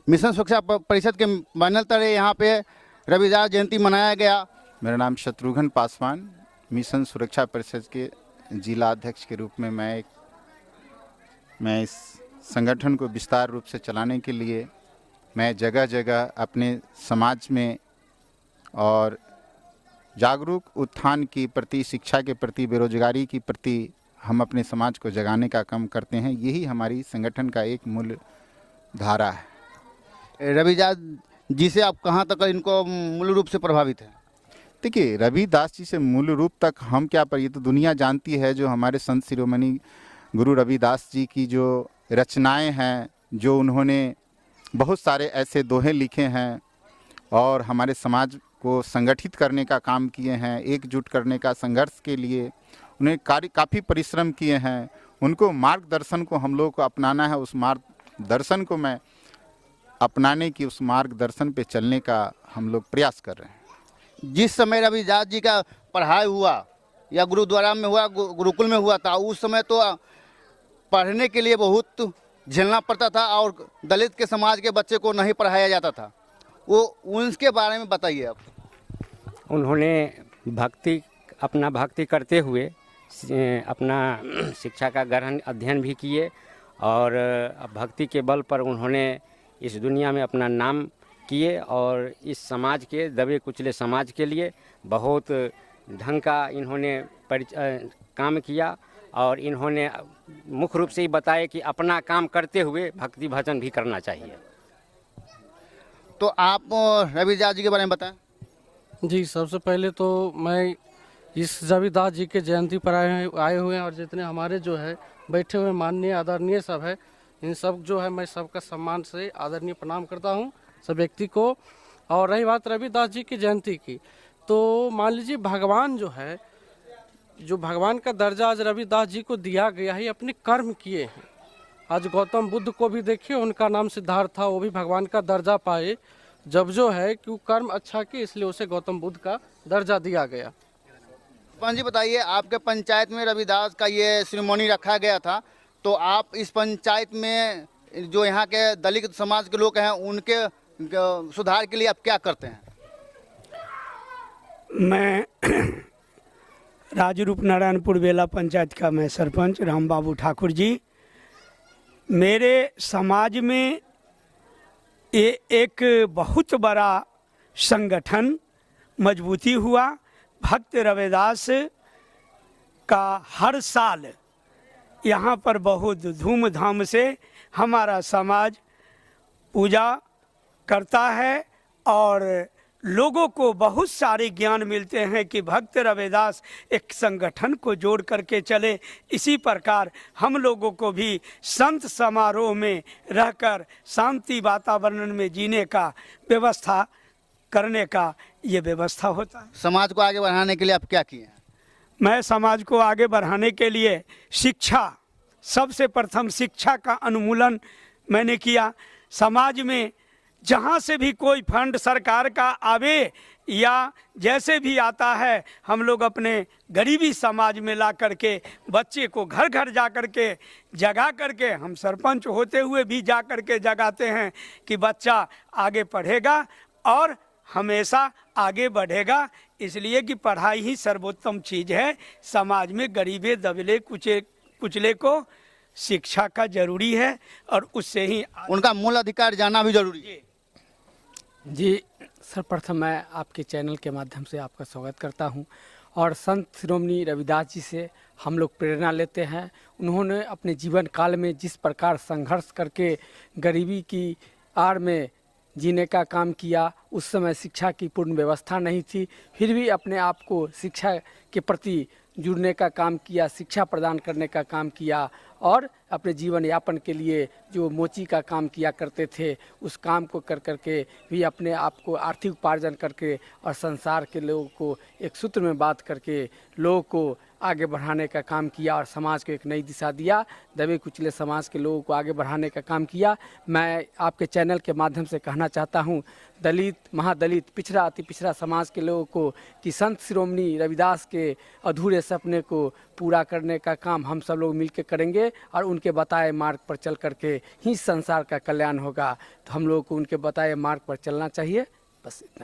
Mission सुरक्षा परिषद के बैनर तले यहाँ पे रविदास जयंती मनाया गया। मेरा नाम शत्रुघ्न पासवान, मिशन सुरक्षा परिषद के जिला अध्यक्ष के रूप में मैं इस संगठन को विस्तार रूप से चलाने के लिए मैं जगह जगह अपने समाज में और जागरूक उत्थान की प्रति, शिक्षा के प्रति, बेरोजगारी की प्रति हम अपने समाज को जगाने का काम करते हैं। यही हमारी संगठन का एक मूल धारा है। रविदास जी से आप कहाँ तक इनको मूल रूप से प्रभावित हैं? देखिए, रविदास जी से मूल रूप तक हम क्या पर, ये तो दुनिया जानती है, जो हमारे संत शिरोमणि गुरु रविदास जी की जो रचनाएं हैं, जो उन्होंने बहुत सारे ऐसे दोहे लिखे हैं और हमारे समाज को संगठित करने का काम किए हैं, एकजुट करने का, संघर्ष के लिए उन्हें काफ़ी परिश्रम किए हैं। उनको मार्गदर्शन को हम लोगों को अपनाना है, उस मार्गदर्शन को मैं अपनाने की, उस मार्गदर्शन पे चलने का हम लोग प्रयास कर रहे हैं। जिस समय रविदास जी का पढ़ाई हुआ या गुरुद्वारा में हुआ, गुरुकुल में हुआ था, उस समय तो पढ़ने के लिए बहुत झेलना पड़ता था और दलित के समाज के बच्चे को नहीं पढ़ाया जाता था। वो उनके बारे में बताइए आप। उन्होंने अपना भक्ति करते हुए अपना शिक्षा का गहन अध्ययन भी किए और भक्ति के बल पर उन्होंने इस दुनिया में अपना नाम किए और इस समाज के, दबे कुचले समाज के लिए बहुत ढंग का इन्होंने काम किया और इन्होंने मुख्य रूप से ही बताया कि अपना काम करते हुए भक्ति भजन भी करना चाहिए। तो आप रविदास जी के बारे में बताएं। जी, सबसे पहले तो मैं इस रविदास जी के जयंती पर आए हुए हैं और जितने हमारे जो है बैठे हुए माननीय आदरणीय सब है, इन सब जो है मैं सबका सम्मान से आदरणीय प्रणाम करता हूँ सब व्यक्ति को। और रही बात रविदास जी की जयंती की, तो मान लीजिए भगवान जो है, जो भगवान का दर्जा आज रविदास जी को दिया गया है, अपने कर्म किए हैं। आज गौतम बुद्ध को भी देखिए, उनका नाम सिद्धार्थ था, वो भी भगवान का दर्जा पाए जब जो है कि कर्म अच्छा किए, इसलिए उसे गौतम बुद्ध का दर्जा दिया गया। पंच जी बताइए, आपके पंचायत में रविदास का ये सेरेमनी रखा गया था, तो आप इस पंचायत में जो यहाँ के दलित समाज के लोग हैं उनके सुधार के लिए आप क्या करते हैं? मैं राजरूप नारायणपुर बेला पंचायत का मैं सरपंच राम बाबू ठाकुर जी। मेरे समाज में ये एक बहुत बड़ा संगठन मजबूती हुआ। भक्त रविदास का हर साल यहाँ पर बहुत धूमधाम से हमारा समाज पूजा करता है और लोगों को बहुत सारे ज्ञान मिलते हैं कि भक्त रविदास एक संगठन को जोड़ करके चले। इसी प्रकार हम लोगों को भी संत समारोह में रहकर शांति वातावरण में जीने का व्यवस्था करने का ये व्यवस्था होता है। समाज को आगे बढ़ाने के लिए आप क्या किए हैं? मैं समाज को आगे बढ़ाने के लिए शिक्षा, सबसे प्रथम शिक्षा का उन्मूलन मैंने किया। समाज में जहाँ से भी कोई फंड सरकार का आवे या जैसे भी आता है, हम लोग अपने गरीबी समाज में ला करके बच्चे को घर घर जा करके जगा करके, हम सरपंच होते हुए भी जा करके जगाते हैं कि बच्चा आगे पढ़ेगा और हमेशा आगे बढ़ेगा। इसलिए कि पढ़ाई ही सर्वोत्तम चीज़ है। समाज में गरीबे दबले कुचले को शिक्षा का जरूरी है और उससे ही उनका मूल अधिकार जानना भी जरूरी है। जी, सर्वप्रथम मैं आपके चैनल के माध्यम से आपका स्वागत करता हूं और संत शिरोमणि रविदास जी से हम लोग प्रेरणा लेते हैं। उन्होंने अपने जीवन काल में जिस प्रकार संघर्ष करके गरीबी की आड़ में जीने का काम किया, उस समय शिक्षा की पूर्ण व्यवस्था नहीं थी, फिर भी अपने आप को शिक्षा के प्रति जुड़ने का काम किया, शिक्षा प्रदान करने का काम किया और अपने जीवन यापन के लिए जो मोची का काम किया करते थे, उस काम को कर करके भी अपने आप को आर्थिक उपार्जन करके और संसार के लोगों को एक सूत्र में बात करके लोगों को आगे बढ़ाने का काम किया और समाज को एक नई दिशा दिया। दबे कुचले समाज के लोगों को आगे बढ़ाने का काम किया। मैं आपके चैनल के माध्यम से कहना चाहता हूं दलित, महादलित, पिछड़ा, अति पिछड़ा समाज के लोगों को कि संत शिरोमणि रविदास के अधूरे सपने को पूरा करने का काम हम सब लोग मिलकर करेंगे और उनके उनके बताए मार्ग पर चल करके ही संसार का कल्याण होगा। तो हम लोगों को उनके बताए मार्ग पर चलना चाहिए। बस इतना।